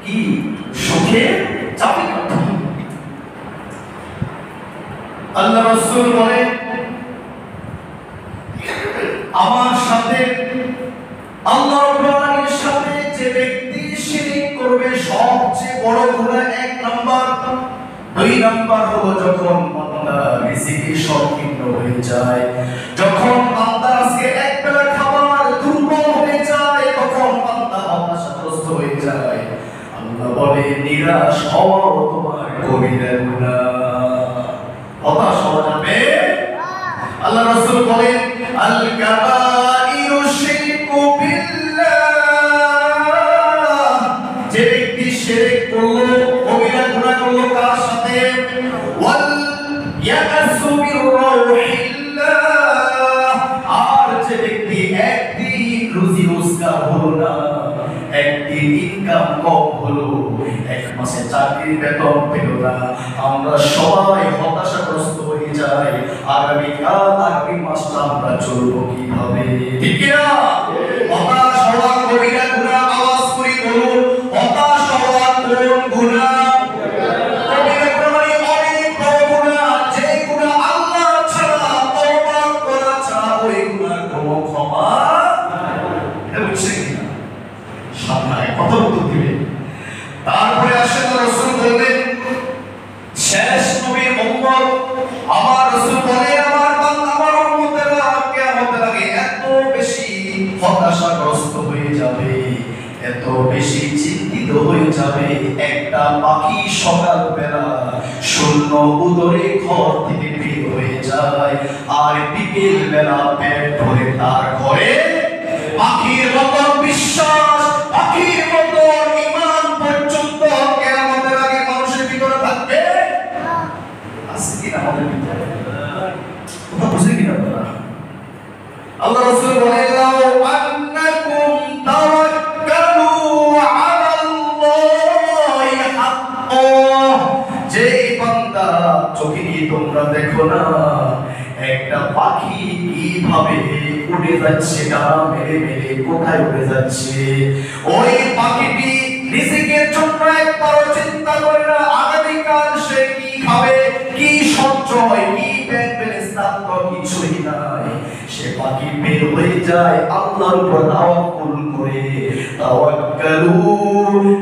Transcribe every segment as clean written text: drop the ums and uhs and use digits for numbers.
কি সুখে চাপে কাটবে। আল্লাহ রাসূল বলেন আমার সাথে আল্লাহ রাব্বুল আলামিনের সাথে যে ব্যক্তি শিরক করবে সবচেয়ে বড় গুনাহ 1 নাম্বার। 2 নাম্বার হলো যখন বান্দা রিজিকে সংকীর্ণ হয়ে যায়, যখন বান্দা আজকে এক বেলা খাবার দুর্বল হয়ে যায়, তখন বান্দা হতাশাগ্রস্ত হয়ে যায়। আল্লাহ বলে নিরাশ হওয়া তোমার কবিরা গুনাহ। হতাশ হওয়া যাবে। আল্লাহ রাসূল বলেন আল কাবাইরু শিরকু বিল্লাহ, যে ব্যক্তি শিরক করলো কবিরা গুনাহ করলো কার সাথে? ওয়াল ইয়াসু বিররহিল্লাহ, আর যে ব্যক্তি একদিন রুজি রোজগার হলো না, একদিন ইনকাম কম হলো, এক মাসে চাকরির বেতন পেল না, আমরা সবাই হতাশাগ্রস্ত হয়ে যাই। আগামী মাসটা আমরা চলবো কিভাবে? ঠিক না? হতাশ হওয়া কবিরা গুনাহ। আওয়াজ করে বলুন, হতাশ হওয়া কোন গুনাহ? কবিরা গুনাহ মানে অনেক বড় গুনাহ, যে গুনাহ আল্লাহ ছাড়া, তওবা করা ছাড়া ওই গুনাহ কোনো ক্ষমা এটা বুঝছেন কিনা? সামনে কত উত্তর দিবে। তারপরে আসেন রাসূল বললেন শেষ নবীর উম্মত আমার রাসূল বলে আমার বান্দা আমার উম্মতেরা কিয়ামতের আগে এত বেশি হতাশাগ্রস্ত হয়ে যাবে, এত বেশি চিন্তিত হয়ে যাবে, একটা পাখি সকাল বেলা শূন্য উদরে ঘর থেকে বের হয়ে যায় আর বিকেল বেলা পেট ভরে তার ঘরে পাখির মতো বিশ্বাস, পাখির মতো ঈমান পর্যন্ত কিয়ামতের আগে মানুষের ভিতরে থাকবে। আছে কি না আমাদের ভিতরে? কথা বুঝে কি না আপনারা? আল্লাহ রাসূল বলেন লাউ আন্নাকুম তাওয়াক্কালু আলাল্লাহি হাক্কান, যে বান্দা চোখে দিয়ে তোমরা দেখো না একটা পাখি কিভাবে উড়ে যাচ্ছে, ডানা মেলে মেলে কোথায় উড়ে যাচ্ছে, ওই পাখিটি রিজিকের জন্য একবারও চিন্তা করে না আগামীকাল সে কি খাবে, কি সঞ্চয়, কি ব্যাংক ব্যালেন্স তার তো কিছুই নাই। সে পাখি বের হয়ে যায় আল্লাহর উপর তাওয়াক্কুল করে। তাওয়াক্কালু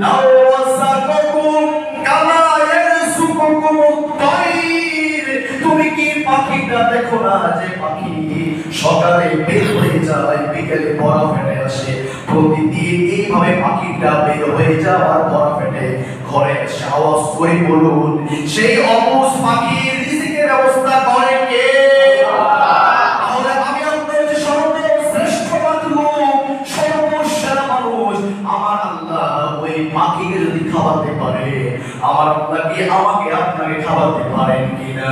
লাউ রাযাকাকুম কামা ইয়ারযুকুকুমুত তাইর, তুমি কি পাখিটা দেখো না যে পাখি সকালে বের হয়ে যায় বিকেলে পড়া ফেটে আসে, প্রতিদিন এইভাবে পাখিটা বের হয়ে যাওয়ার পড়া ফেটে ঘরে এসে আওয়াজ করে বলুন সেই অবুঝ পাখির রিজিকের ব্যবস্থা করে কে? তাহলে আমি আপনার যে সর্বশ্রেষ্ঠ মাতলুব, সর্বসেরা মানুষ আমার আল্লাহ ওই পাখিকে যদি খাওয়াতে পারে, আমার আল্লাহ কি আমাকে আপনাকে খাওয়াতে পারেন কিনা?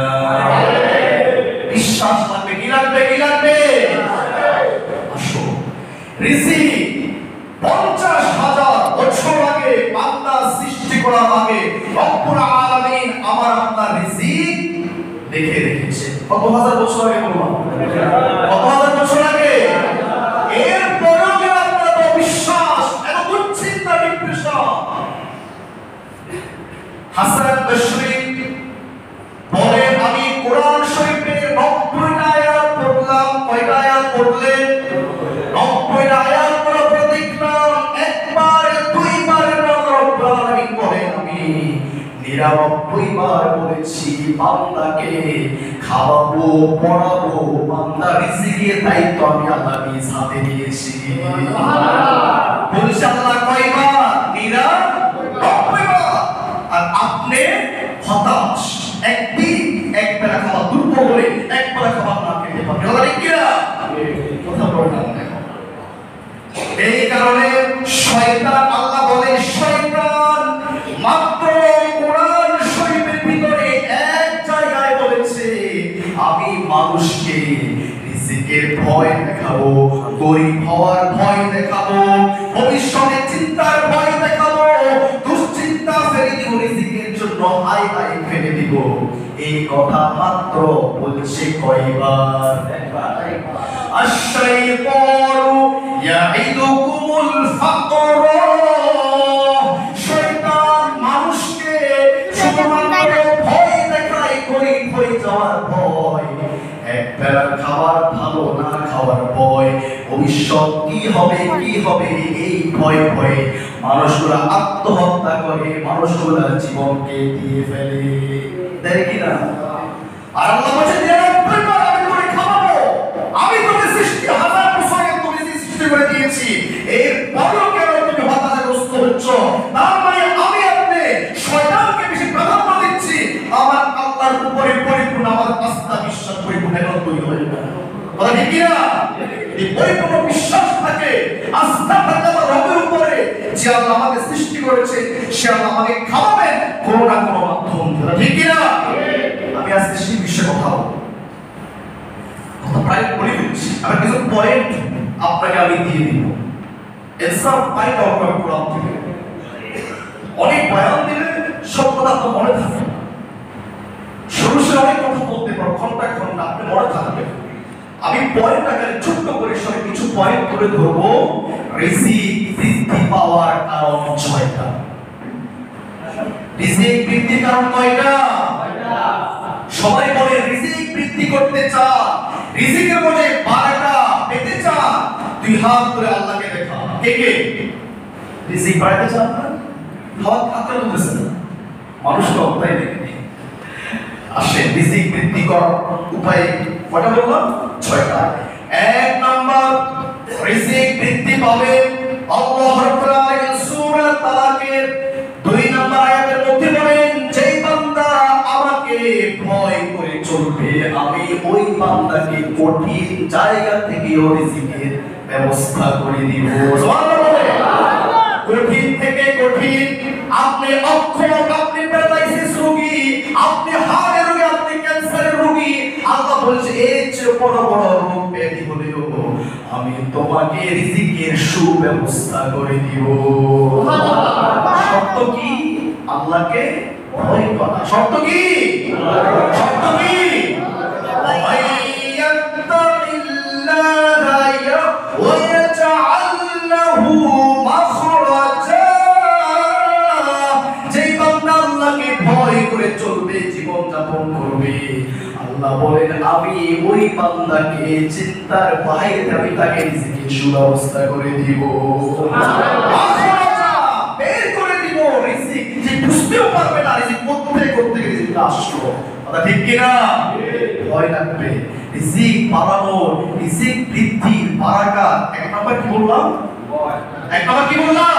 বিশ্বাস লাগবে, কি লাগবে? কি লাগবে? আসো রিজিক 50,000 বছর আগে বান্দা সৃষ্টি করার আগে রব্বুল আলামিন আমার আপনার রিজিক লিখে রেখেছে। কত হাজার বছর আগে বলবো? কত হাজার বছর আগে? এর পরেও যে আপনার বিশ্বাস এত দুশ্চিন্তা ডিপ্রেশন। হাসান বসরি বলে আমি কোরআন শরীফের 90টা আয়াত পড়লাম। কয়টা আয়াত পড়লেন? 90টা আয়াত পড়া পরে দেখলাম একবার দুইবার আল্লাহ রাব্বুল আলামিন বলেন আমি 99 বার বলেছি বান্দাকে খাওয়াবো পড়াবো, বান্দা রিজিকের দায়িত্ব আমি আল্লাহ নিজ হাতে নিয়েছি। সুবহানাল্লাহ। বলছে আল্লাহ কয়বার? 99 বার। আর আপনি হতাশ, একদিন এক বেলা খাওয়া দুর্বল হলে এক বেলা খাবার না খেতে পারবে। আল্লাহ কি না কথা বলেন না। এই কারণে শয়তান, আল্লাহ বলে শয়তান মাত্র কোরআন শরীফের ভিতরে এক জায়গায় বলেছে আমি মানুষকে রিজিকের ভয় দেখাবো, গরিব হওয়ার ভয় দেখাবো, ভবিষ্যতের চিন্তার ভয় দেখাবো, দুশ্চিন্তা ফেলে দিব, রিজিকের জন্য হাই হাই ফেলে দিব। এই কথা মাত্র বলছে কয়বার? একবার। আশ-শাইতানু ইয়াইদুকুমুল ফাকর, শয়তান হওয়ার ভয়, ভবিষ্যৎ কি হবে এই ভয়ে ভয়ে মানুষগুলা আত্মহত্যা করে, মানুষগুলা জীবনকে দিয়ে ফেলে, দেয় কিনা? আর আল্লাহ বলেন 99 বার আমি তোকে খাওয়াবো, আমি তোকে সৃষ্টি হাজার বছর আগে তোকে সৃষ্টি করে দিয়েছি, এর পরেও কেন তুমি হতাশাগ্রস্ত হচ্ছ? তার মানে আমি আপনি শয়তানকে বেশি প্রাধান্য দিচ্ছি, আমার আল্লাহর উপরে পরিপূর্ণ আমার আস্থা বিশ্বাস পরিপূর্ণ এখন তৈরি হয়ে যাবে। কথা ঠিক কিনা? এই পরিপূর্ণ বিশ্বাস থাকে, আস্থা থাকে আমার রবের উপরে, যে আল্লাহ আমাকে সৃষ্টি করেছে, সে আল্লাহ আমাকে খাওয়াবেন কোনো না কোনো মাধ্যম দিয়ে। ঠিক কিনা? আমি আজকে সেই বিষয়ে কথা বলবো, কথা প্রায় বলে দিচ্ছি, আমি কিছু পয়েন্ট আপনাকে আমি দিয়ে দিব। এসব পয়েন্ট আপনাকে কোরআন থেকে অনেক বয়ান দিলে সব কথা আপনার মনে থাকবে, শুরু অনেক কথা বলতে পারো, ঘন্টা ঘন্টা আপনি মনে থাকবে। আমি পয়েন্ট আকারে ছোট্ট করে সব কিছু পয়েন্ট করে ধরবো। রিজিক বৃদ্ধি পাওয়ার কারণ 6টা। রিজিক বৃদ্ধির কারণ কয়টা? সবাই বলে রিজিক বৃদ্ধি করতে চান, রিজিকের মধ্যে বাড়াটা পেতে চান, দুই হাত ধরে আল্লাহকে দেখা। কে কে রিজিক বাড়াতে চান না? হাত হাতে তুলতেছেন না, মানুষ তো তাই দেখে। আসেন রিজিক বৃদ্ধি করার উপায় কয়টা বললাম? 6টা। 1 নাম্বার, রিজিক বৃদ্ধি পাবে আল্লাহ রাব্বুল আলামিন সূরা তালাকের 2 নাম্বার আয়াতের মধ্যে বলেন, যেই বান্দা আমাকে ভয় করে চলবে আমি ওই বান্দাকে কঠিন জায়গা থেকে রিজিকের ব্যবস্থা করে দিব। সুবহানাল্লাহ। কঠিন থেকে কঠিন, আপনি অক্ষম, আপনি প্যারালাইসিস রোগী, আপনি হার্টের রোগী, আপনি ক্যান্সারের রোগী, আল্লাহ বলছে এর চেয়ে বড় বড় রোগ ব্যাধি হলেও আমি তোমাকে রিজিকের সুব্যবস্থা করে দিব। শর্ত কি? আল্লাহকে ভয় করা। শর্ত কি? শর্ত কি? চলবে, জীবন যাপন করবে, আল্লাহ বলেন আমি ওই বান্দাকে চিন্তার বাইরে আমি তাকে রিজিকের সুব্যবস্থা করে দিব, বের করে দিব। রিজিক যে বুঝতেও পারবে না রিজিক করতে করতে রিজিক আসলো। কথা ঠিক কিনা? ভয় লাগবে। রিজিক বাড়ানো, রিজিক বৃদ্ধির বারাকাত 1 নাম্বার কি বললাম? 1 নাম্বার কি বললাম?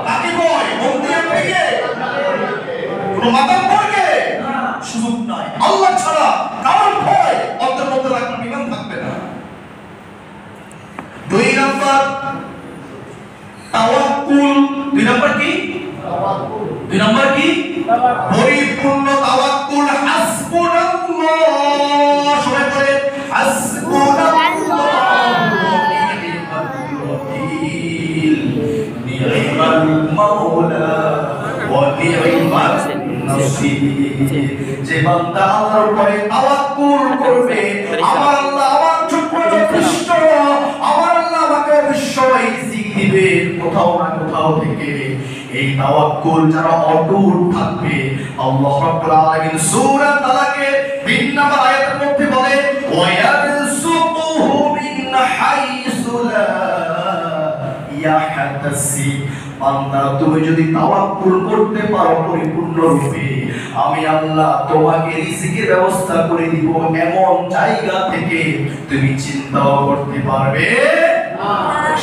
কাকে ভয়? বলতে আপনি কে? কোনো মাতাল ভয়কে সুযোগ নাই, আল্লাহ ছাড়া কারণ ভয় অন্তর মধ্যে রাখলে বিমান থাকবে না। 2 নাম্বার তাওয়াক্কুল। 2 নাম্বার কি? তাওয়াক্কুল। 2 নাম্বার কি? পরিপূর্ণ তাওয়াক্কুল। হাসবুনাল্লাহ, সবাই বলে হাসবুনাল্লাহ নি'মাল মাওলা ওয়া নি'মাল নাসির। যে বান্দা আল্লাহর উপরে তাওয়াক্কুল করবে, আমার আল্লাহ আমার জন্য যথেষ্ট, আমার আল্লাহ আমাকে অবশ্যই রিজিক দিবে কোথাও না কোথাও থেকে। এই তাওয়াক্কুল যারা অটুট থাকবে, আল্লাহ রাব্বুল আলামিন সূরা তালাকের 3 নম্বর আয়াতের মধ্যে বলে ওয়া ইয়ারযুকুহু মিন হাইসু লা ইয়াহতাসিব। বান্দা তুমি যদি তাওয়াক্কুল করতে পারো পরিপূর্ণ রূপে, আমি আল্লাহ তোমাকে রিজিকের ব্যবস্থা করে দিব এমন জায়গা থেকে তুমি চিন্তাও করতে পারবে না।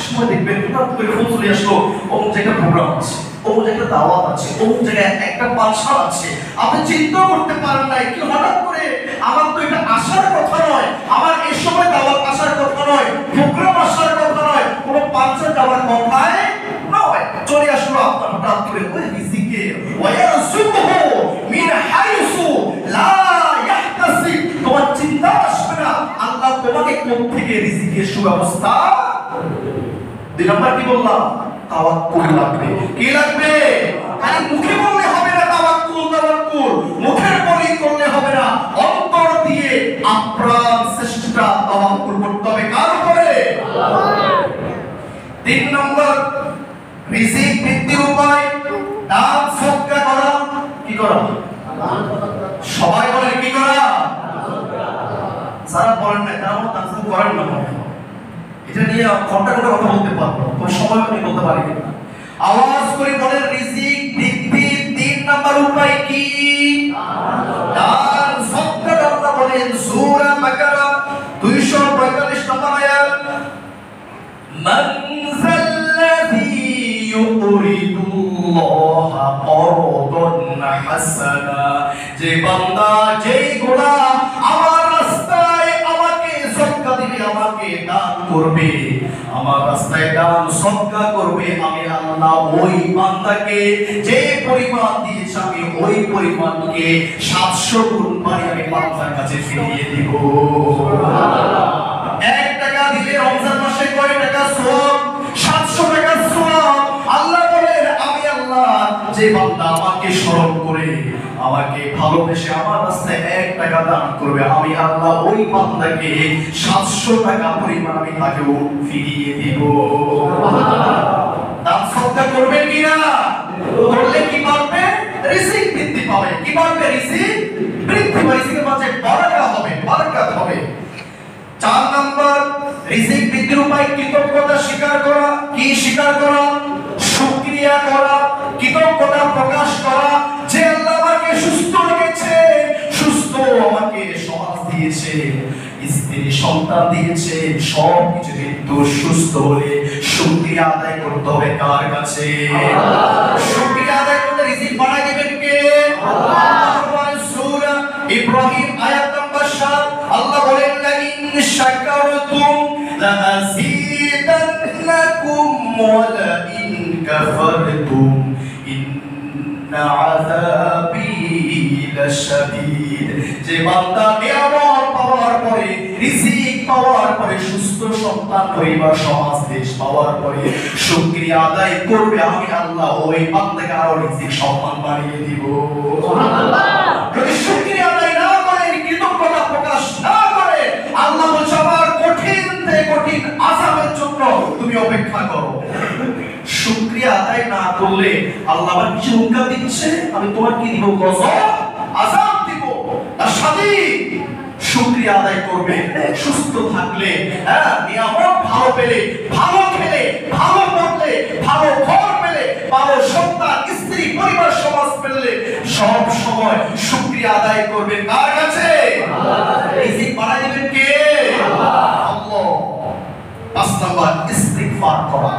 সময় দেখবেন হঠাৎ করে ফোন চলে আসলো, অমুক জায়গায় প্রোগ্রাম আছে, অমুক জায়গায় দাওয়াত আছে, অমুক জায়গায় একটা পাঠশালা আছে, আপনি চিন্তা করতে পারেন নাই কি হঠাৎ করে আমার তো এটা আসার কথা নয়, আমার এই সময় দাওয়াত আসার কথা নয়, প্রোগ্রাম আসার কথা নয়, কোনো পাঠশালা যাওয়ার কথাই নয়, চলে আসলো আপনার হঠাৎ করে ওই রিজিকে। ওয়ায়ারযুকুহু মিন হাইসু লা ইয়াহতাসিব। তোমার চিন্তা আসবে না আল্লাহ তোমাকে কোথা থেকে রিজিকের সুব্যবস্থা। 2 নাম্বার কি বললাম? তাওয়াক্কুল লাগবে। কি লাগবে? খালি মুখে বললে হবে না তাওয়াক্কুল, তাওয়াক্কুল মুখের বলেই করলে হবে না, অন্তর দিয়ে আপ্রাণ চেষ্টা তাওয়াক্কুল করতে হবে। কার উপরে? আল্লাহ। 3 নম্বর রিজিক বৃদ্ধির উপায় দান সদকা করা। কি করা? সবাই বলে কি করা? যারা বলেন না তারা দান সদকা করেন না, এটা নিয়ে ঘন্টা ঘন্টা কথা বলতে পারবো, কোনো সময় আমি বলতে পারি না। আওয়াজ করে বলেন রিজিক বৃদ্ধির 3 নাম্বার উপায় কি? দান সদকা। আল্লাহ বলেন সূরা বাকারা 245 নম্বর আয়াত, মান যাল্লাযী ইউরিদুল্লাহা করদান হাসানা, যে বান্দা যেই গোলাম আমার রাস্তায় আমাকে সদকা দিবে, আমাকে দান করবে, আমার রাস্তায় দান সদকা করবে, আমি আল্লাহ ওই বান্দাকে যে পরিমাণ দিয়েছে আমি ওই পরিমাণকে 700 গুণ বাড়িয়ে আমি বান্দার কাছে ফিরিয়ে দিব। সুবহানাল্লাহ। 1 টাকা দিলে রমজান মাসে কয় টাকা সওয়াব? 700 টাকা সওয়াব। আল্লাহ বলেন আমি আল্লাহ যে বান্দা আমাকে স্মরণ করে আমাকে ভালোবেসে আমার রাস্তায় 1 টাকা দান করবে, আমি আল্লাহ ওই বান্দাকে 700 টাকা পরিমাণ আমি তাকে ফিরিয়ে দিব। দান সদকা করবেন কিনা? করলে কি পাবে? রিজিক বৃদ্ধি পাবে। কি পাবে? রিজিক বৃদ্ধি পাবে, রিজিকের মাঝে বরকত হবে, বরকত হবে। 4 নাম্বার রিজিক বৃদ্ধির উপায় কৃতজ্ঞতা স্বীকার করা। কি স্বীকার করা? শুকরিয়া করা, কৃতজ্ঞতা প্রকাশ করা যে আল্লাহ আমাকে সুস্থ রেখেছে, সুস্থ আমাকে সমাজ দিয়েছে, স্ত্রী সন্তান দিয়েছে, সব কিছু কিন্তু সুস্থ হলে শুকরিয়া আদায় করতে হবে কার কাছে? শুকরিয়া আদায় করলে রিজিক বাড়ায় দিবেন কে? আল্লাহ। সূরা ইব্রাহিম আয়াত নম্বর 7 আল্লাহ বলেন লাইন শাকারতুম লাযীদান্নাকুম ওয়া লাইন কাফারতুম ইন্না আযাবী লাশাদীদ। যে বান্দা নিয়ামত পাওয়ার পরে, রিজিক পাওয়ার পরে, সুস্থ সন্তান পরিবার সমাজ দেশ পাওয়ার পরে শুকরিয়া আদায় করবে, আমি আল্লাহ ওই বান্দাকে আরো রিজিক সম্মান বাড়িয়ে দিব। সুবহানাল্লাহ। যদি শুকরিয়া আদায় না করে, কৃতজ্ঞতা প্রকাশ না করে, আল্লাহ বলছে আমার কঠিন থেকে কঠিন আযাবের জন্য তুমি অপেক্ষা করো। শুকরিয়া আদায় না করলে আল্লাহ আবার কিছু হুকুম দিচ্ছে, আমি তোমার কি দিব? গজব, আযাব দিব। তার সাথে শুকরিয়া আদায় করবে, সুস্থ থাকলে, নিয়ামত ভালো পেলে, ভালো খেলে, ভালো পড়লে, ভালো ঘর পেলে, ভালো সন্তান, স্ত্রী, পরিবার, সমাজ পেলে সব সময় শুকরিয়া আদায় করবে কার কাছে? রিজিক বাড়ায় দিবেন কে? আল্লাহ। 5 নাম্বার ইস্তিগফার করা।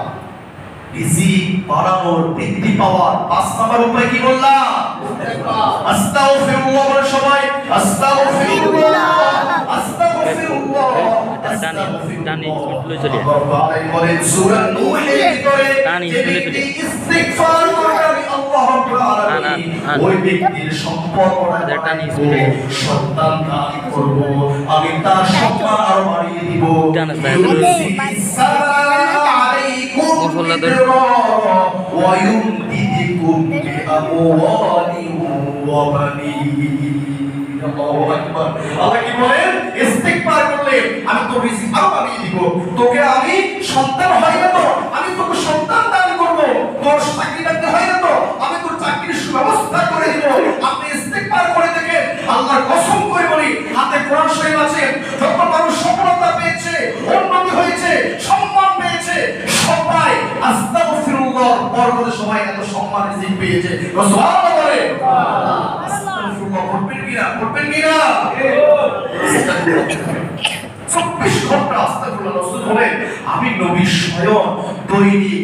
রিজিক বাড়ানোর, বৃদ্ধি পাওয়ার 5 নাম্বার উপায় কি বললাম? আস্তাগফিরুল্লাহ। বলে সবাই আস্তাগফিরুল্লাহ, আস্তাগফিরুল্লাহ, বলেন সূরা নূহের ভিতরে যে ব্যক্তি ইস্তিগফার করে আমি আল্লাহ রাব্বুল আলামিন ওই ব্যক্তির সম্পর্কটা সন্তান দান করব, আমি তার সম্মান আরো বাড়িয়ে দিব। ويمددكم بأموال وبنين। আল্লাহু আকবার। আল্লাহ কি বলেন? ইস্তিগফার করলে আমি তোর রিজিক আরো বাড়িয়ে দিব, তোকে আমি সন্তান হয় না তো আমি তোকে সন্তান দান করব, তোর চাকরি বাকরি হয় না তো আমি তোর চাকরির সুব্যবস্থা করে দিব। আপনি ইস্তিগফার করে দেখেন, আল্লাহর কসম করে বলি, হাতে কোরআন শরীফ আছে, যত মানুষ সফলতা পেয়েছে, উন্নতি হয়েছে, সম্মান পেয়েছে, সবাই আস্তাগফিরুল্লাহ বরকতে সবাই এত সম্মান রিজিক পেয়েছে। সুবহানাল্লাহ বলে। আস্তাগফিরুল্লাহ পড়বেন কিনা? পড়বেন কিনা? 24 ঘন্টা আস্তাগফিরুল্লাহ। রাসূল বলেন আমি নবী স্বয়ং দৈনিক